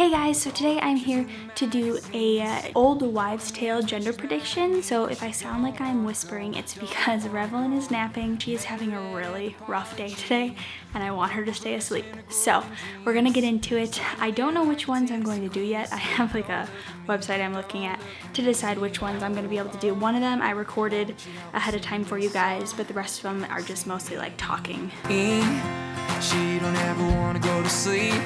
Hey guys, so today I'm here to do a old wives' tale gender prediction. So if I sound like I'm whispering, it's because Revelyn is napping. She is having a really rough day today and I want her to stay asleep. So we're gonna get into it. I don't know which ones I'm going to do yet. I have like a website I'm looking at to decide which ones I'm gonna be able to do. One of them I recorded ahead of time for you guys, but the rest of them are just mostly like talking. She don't ever wanna go to sleep.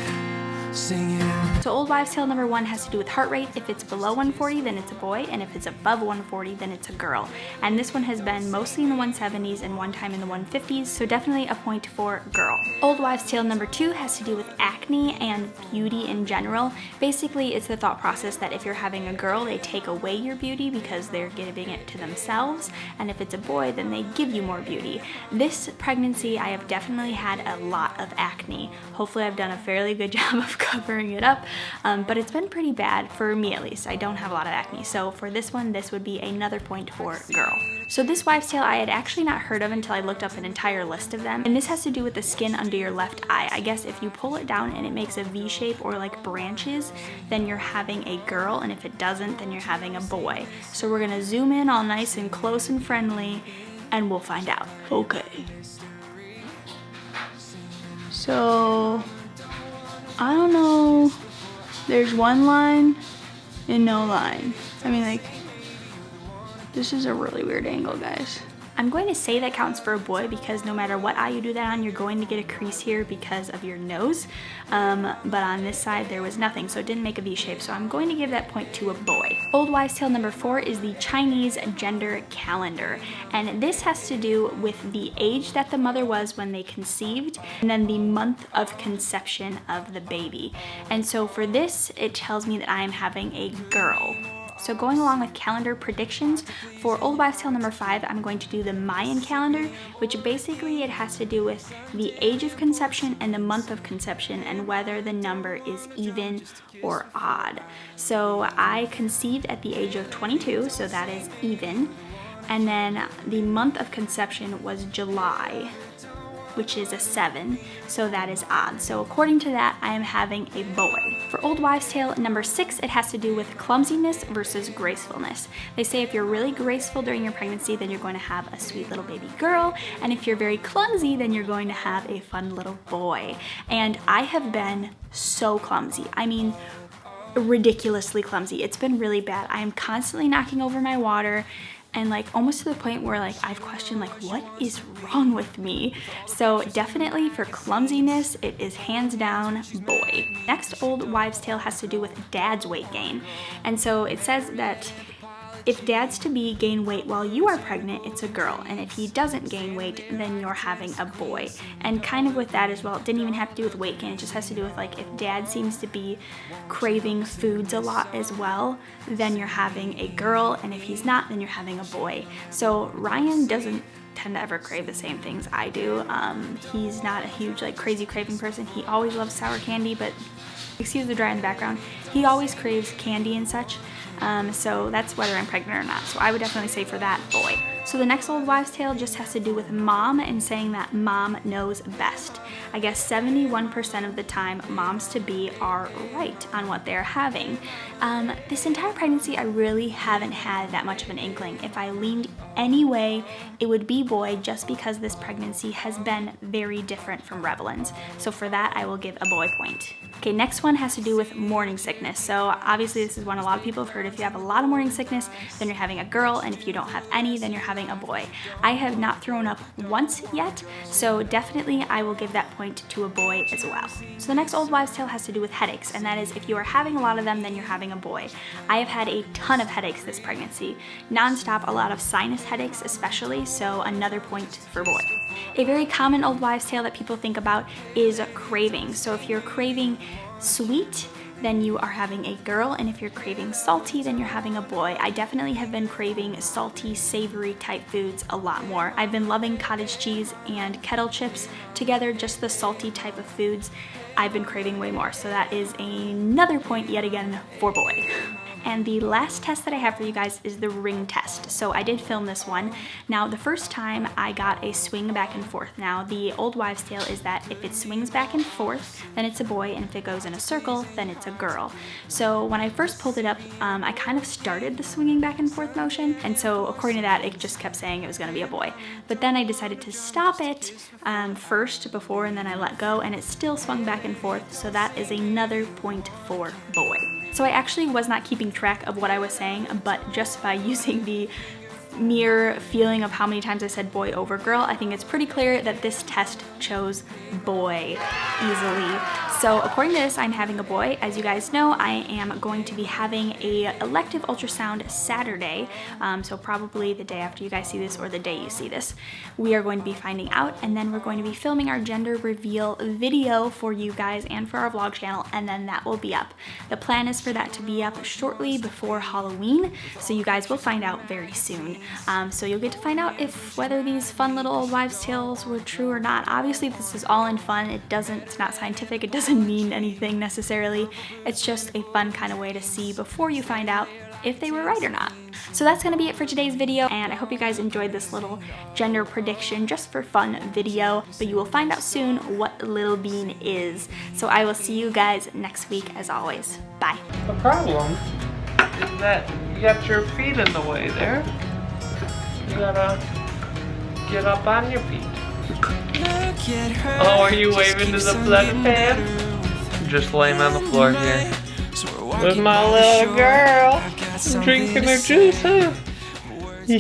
Singing. So old wives' tale number 1 has to do with heart rate. If it's below 140, then it's a boy, and if it's above 140, then it's a girl. And this one has been mostly in the 170s and one time in the 150s, so definitely a point for girl. Old wives' tale number 2 has to do with acne and beauty in general. Basically, it's the thought process that if you're having a girl, they take away your beauty because they're giving it to themselves, and if it's a boy, then they give you more beauty. This pregnancy, I have definitely had a lot of acne. Hopefully, I've done a fairly good job of covering it up, but it's been pretty bad for me at least. I don't have a lot of acne, so for this one, this would be another point for girl. So this wives' tale I had actually not heard of until I looked up an entire list of them, and this has to do with the skin under your left eye. I guess if you pull it down and it makes a V shape or like branches, then you're having a girl, and if it doesn't, then you're having a boy. So we're gonna zoom in all nice and close and friendly, and we'll find out. Okay. So I don't know, there's one line and no line. I mean, like, this is a really weird angle, guys. I'm going to say that counts for a boy because no matter what eye you do that on, you're going to get a crease here because of your nose. But on this side, there was nothing, so it didn't make a V shape, so I'm going to give that point to a boy. Old wives' tale number 4 is the Chinese gender calendar, and this has to do with the age that the mother was when they conceived, and then the month of conception of the baby. And so for this, it tells me that I am having a girl. So going along with calendar predictions, for old wives' tale number 5, I'm going to do the Mayan calendar, which basically it has to do with the age of conception and the month of conception and whether the number is even or odd. So I conceived at the age of 22, so that is even. And then the month of conception was July, which is a 7, so that is odd. So according to that, I am having a boy. For old wives' tale number 6, it has to do with clumsiness versus gracefulness. They say if you're really graceful during your pregnancy, then you're going to have a sweet little baby girl, and if you're very clumsy, then you're going to have a fun little boy. And I have been so clumsy. I mean, ridiculously clumsy. It's been really bad. I am constantly knocking over my water, and like almost to the point where like I've questioned like what is wrong with me. So definitely for clumsiness, it is hands down boy. Next old wives' tale has to do with dad's weight gain. And so it says that if dad's to be gain weight while you are pregnant, it's a girl, and if he doesn't gain weight, then you're having a boy. And kind of with that as well, it didn't even have to do with weight gain, it just has to do with like if dad seems to be craving foods a lot as well, then you're having a girl, and if he's not, then you're having a boy. So Ryan doesn't tend to ever crave the same things I do. He's not a huge like crazy craving person. He always loves sour candy, but excuse the dry in the background, he always craves candy and such. So that's whether I'm pregnant or not. So I would definitely say for that, boy. So the next old wives' tale just has to do with mom and saying that mom knows best. I guess 71% of the time, moms-to-be are right on what they're having. This entire pregnancy, I really haven't had that much of an inkling. If I leaned any way, it would be boy, just because this pregnancy has been very different from Revelyn's. So for that, I will give a boy point. Okay, next one has to do with morning sickness. So obviously this is one a lot of people have heard. If you have a lot of morning sickness, then you're having a girl, and if you don't have any, then you're having a boy. I have not thrown up once yet, so definitely I will give that point to a boy as well. So the next old wives' tale has to do with headaches, and that is if you are having a lot of them, then you're having a boy. I have had a ton of headaches this pregnancy, non-stop, a lot of sinus headaches especially, so another point for boy. A very common old wives' tale that people think about is craving. So if you're craving sweet, then you are having a girl, and if you're craving salty, then you're having a boy. I definitely have been craving salty, savory type foods a lot more. I've been loving cottage cheese and kettle chips together, just the salty type of foods I've been craving way more. So that is another point yet again for boy. And the last test that I have for you guys is the ring test. So I did film this one. Now the first time I got a swing back and forth. Now the old wives' tale is that if it swings back and forth, then it's a boy, and if it goes in a circle, then it's a girl. So when I first pulled it up, I kind of started the swinging back and forth motion, and so according to that, it just kept saying it was gonna be a boy. But then I decided to stop it first before, and then I let go, and it still swung back and forth, so that is another point for boy. So I actually was not keeping track of what I was saying, but just by using the mere feeling of how many times I said boy over girl, I think it's pretty clear that this test chose boy easily. So according to this, I'm having a boy. As you guys know, I am going to be having a elective ultrasound Saturday, so probably the day after you guys see this or the day you see this. We are going to be finding out, and then we're going to be filming our gender reveal video for you guys and for our vlog channel, and then that will be up. The plan is for that to be up shortly before Halloween, so you guys will find out very soon. So you'll get to find out whether these fun little old wives' tales were true or not. Obviously, this is all in fun. It's not scientific. It doesn't mean anything necessarily. It's just a fun kind of way to see before you find out if they were right or not. So that's gonna be it for today's video, and I hope you guys enjoyed this little gender prediction just for fun video, but you will find out soon what Little Bean is. So I will see you guys next week as always. Bye. The problem is that you got your feet in the way there. You gotta get up on your feet. Oh, are you waving to the flood fan? I'm just laying on the floor here with my little girl, drinking her juice, huh? Yeah.